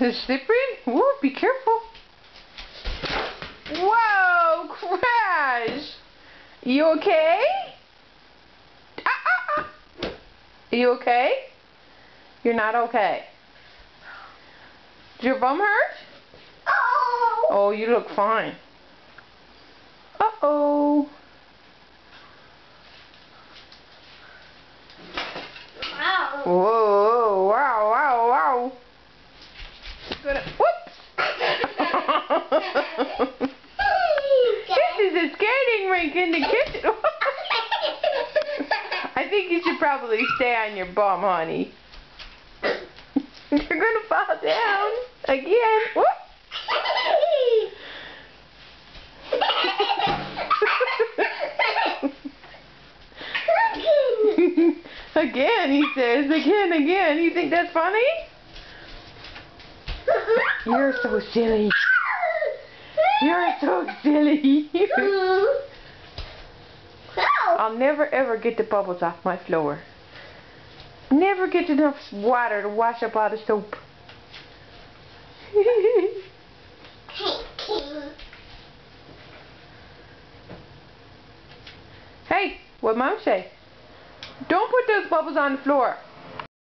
Is it slippery? Ooh, be careful. Whoa, Crash! You okay? Are you okay? You're not okay. Did your bum hurt? Oh, you look fine. Uh-oh. Whoa, wow, wow, wow. Whoops. This is a skating rink in the kitchen. I think you should probably stay on your bum, honey. You're gonna fall down again. Whoop. Again, he says. Again. You think that's funny? You're so silly. You're so silly. I'll never ever get the bubbles off my floor. Never get enough water to wash up all the soap. Hey, what Mom say? Don't put those bubbles on the floor.